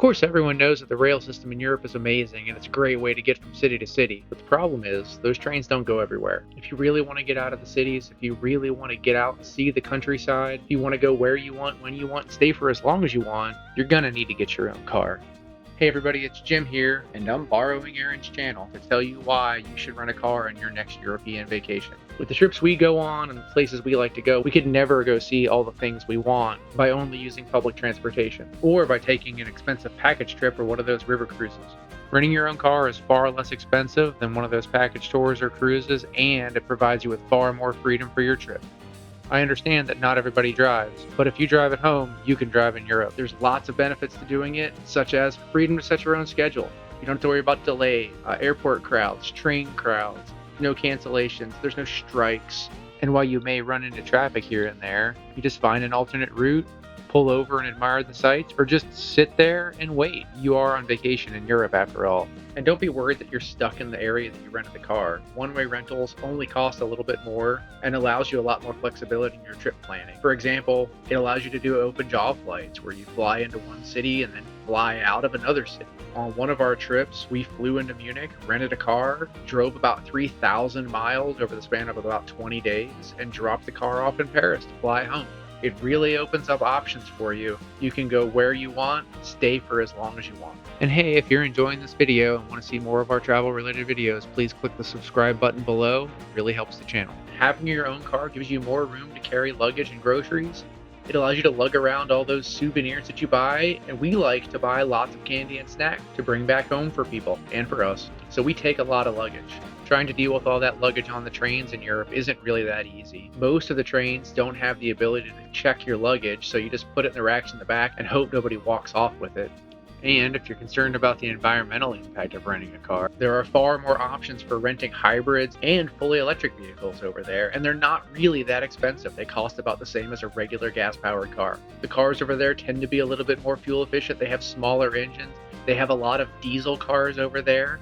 course, everyone knows that the rail system in Europe is amazing and it's a great way to get from city to city. But the problem is, those trains don't go everywhere. If you really want to get out of the cities, if you really want to get out and see the countryside, if you want to go where you want, when you want, and stay for as long as you want, you're gonna need to get your own car. Hey everybody, it's Jim here, and I'm borrowing Aaron's channel to tell you why you should rent a car on your next European vacation. With the trips we go on and the places we like to go, we could never go see all the things we want by only using public transportation, or by taking an expensive package trip or one of those river cruises. Renting your own car is far less expensive than one of those package tours or cruises, and it provides you with far more freedom for your trip. I understand that not everybody drives, but if you drive at home, you can drive in Europe. There's lots of benefits to doing it, such as freedom to set your own schedule. You don't have to worry about delay, airport crowds, train crowds, no cancellations, there's no strikes. And while you may run into traffic here and there, you just find an alternate route, pull over and admire the sights, or just sit there and wait. You are on vacation in Europe after all. And don't be worried that you're stuck in the area that you rented the car. One-way rentals only cost a little bit more and allows you a lot more flexibility in your trip planning. For example, it allows you to do open jaw flights where you fly into one city and then fly out of another city. On one of our trips, we flew into Munich, rented a car, drove about 3,000 miles over the span of about 20 days, and dropped the car off in Paris to fly home. It really opens up options for you. You can go where you want, stay for as long as you want. And hey, if you're enjoying this video and want to see more of our travel related videos, please click the subscribe button below. It really helps the channel. Having your own car gives you more room to carry luggage and groceries. It allows you to lug around all those souvenirs that you buy, and we like to buy lots of candy and snacks to bring back home for people and for us. So we take a lot of luggage. Trying to deal with all that luggage on the trains in Europe isn't really that easy. Most of the trains don't have the ability to check your luggage, so you just put it in the racks in the back and hope nobody walks off with it. And if you're concerned about the environmental impact of renting a car, there are far more options for renting hybrids and fully electric vehicles over there, and they're not really that expensive. They cost about the same as a regular gas-powered car. The cars over there tend to be a little bit more fuel efficient. They have smaller engines. They have a lot of diesel cars over there.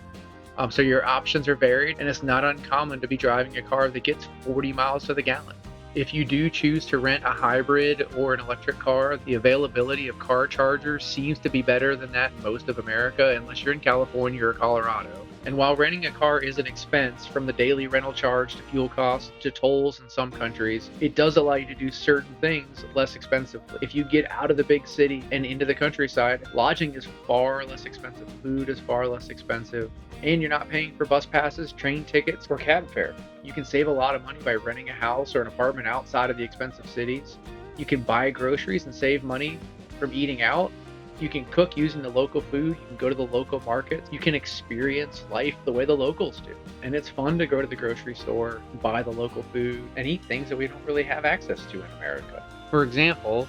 So your options are varied, and it's not uncommon to be driving a car that gets 40 miles to the gallon. If you do choose to rent a hybrid or an electric car, the availability of car chargers seems to be better than that in most of America, unless you're in California or Colorado. And while renting a car is an expense, from the daily rental charge to fuel costs to tolls in some countries, it does allow you to do certain things less expensively. If you get out of the big city and into the countryside, lodging is far less expensive, food is far less expensive, and you're not paying for bus passes, train tickets, or cab fare. You can save a lot of money by renting a house or an apartment outside of the expensive cities. You can buy groceries and save money from eating out. You can cook using the local food. You can go to the local markets. You can experience life the way the locals do. And it's fun to go to the grocery store, buy the local food, and eat things that we don't really have access to in America. For example,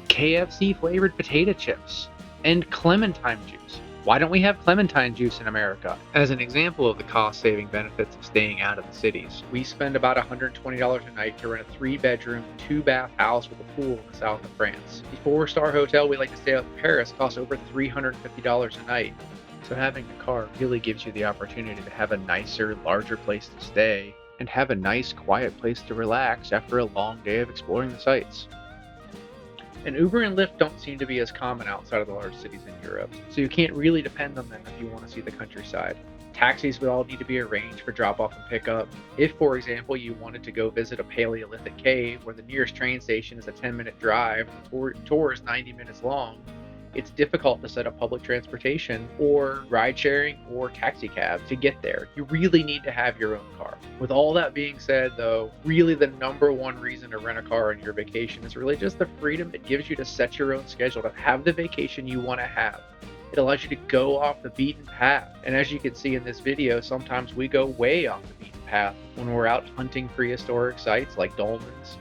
KFC flavored potato chips and clementine juice. Why don't we have clementine juice in America? As an example of the cost-saving benefits of staying out of the cities, we spend about $120 a night to rent a 3-bedroom, 2-bath house with a pool in the south of France. The 4-star hotel we like to stay at in Paris costs over $350 a night. So having a car really gives you the opportunity to have a nicer, larger place to stay, and have a nice, quiet place to relax after a long day of exploring the sights. And Uber and Lyft don't seem to be as common outside of the large cities in Europe, so you can't really depend on them if you want to see the countryside. Taxis would all need to be arranged for drop-off and pickup. If, for example, you wanted to go visit a Paleolithic cave where the nearest train station is a 10-minute drive and the tour is 90 minutes long, it's difficult to set up public transportation or ride-sharing or taxi cab to get there. You really need to have your own car. With all that being said, though, really the number one reason to rent a car on your vacation is really just the freedom it gives you to set your own schedule, to have the vacation you want to have. It allows you to go off the beaten path. And as you can see in this video, sometimes we go way off the beaten path when we're out hunting prehistoric sites like dolmens.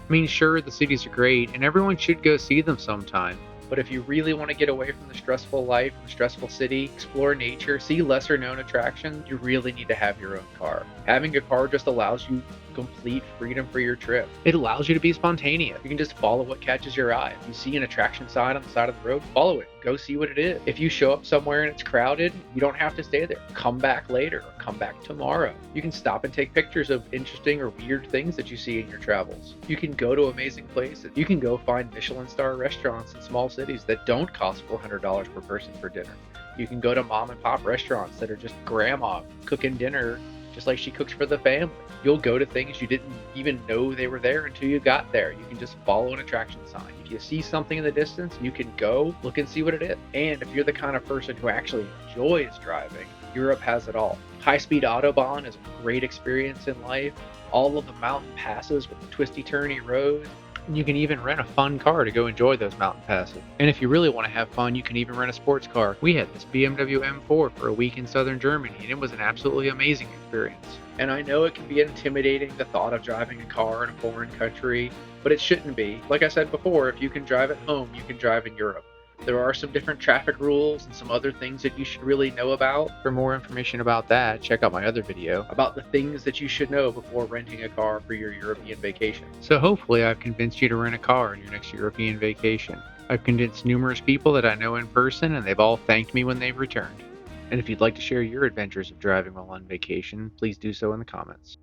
I mean, sure, the cities are great, and everyone should go see them sometime. But if you really want to get away from the stressful life and the stressful city, explore nature, see lesser known attractions, you really need to have your own car. Having a car just allows you complete freedom for your trip. It allows you to be spontaneous. You can just follow what catches your eye. If you see an attraction sign on the side of the road, follow it. Go see what it is. If you show up somewhere and it's crowded, you don't have to stay there. Come back later or come back tomorrow. You can stop and take pictures of interesting or weird things that you see in your travels. You can go to amazing places. You can go find Michelin star restaurants in small cities that don't cost $400 per person for dinner. You can go to mom and pop restaurants that are just grandma cooking dinner just like she cooks for the family. You'll go to things you didn't even know they were there until you got there. You can just follow an attraction sign. If you see something in the distance, you can go look and see what it is. And if you're the kind of person who actually enjoys driving, Europe has it all. High-speed Autobahn is a great experience in life. All of the mountain passes with the twisty-turny roads. And you can even rent a fun car to go enjoy those mountain passes. And if you really want to have fun, you can even rent a sports car. We had this BMW M4 for a week in southern Germany, and it was an absolutely amazing experience. And I know it can be intimidating, the thought of driving a car in a foreign country, but it shouldn't be. Like I said before, if you can drive at home, you can drive in Europe. There are some different traffic rules and some other things that you should really know about. For more information about that, check out my other video about the things that you should know before renting a car for your European vacation. So hopefully I've convinced you to rent a car on your next European vacation. I've convinced numerous people that I know in person, and they've all thanked me when they've returned. And if you'd like to share your adventures of driving while on vacation, please do so in the comments.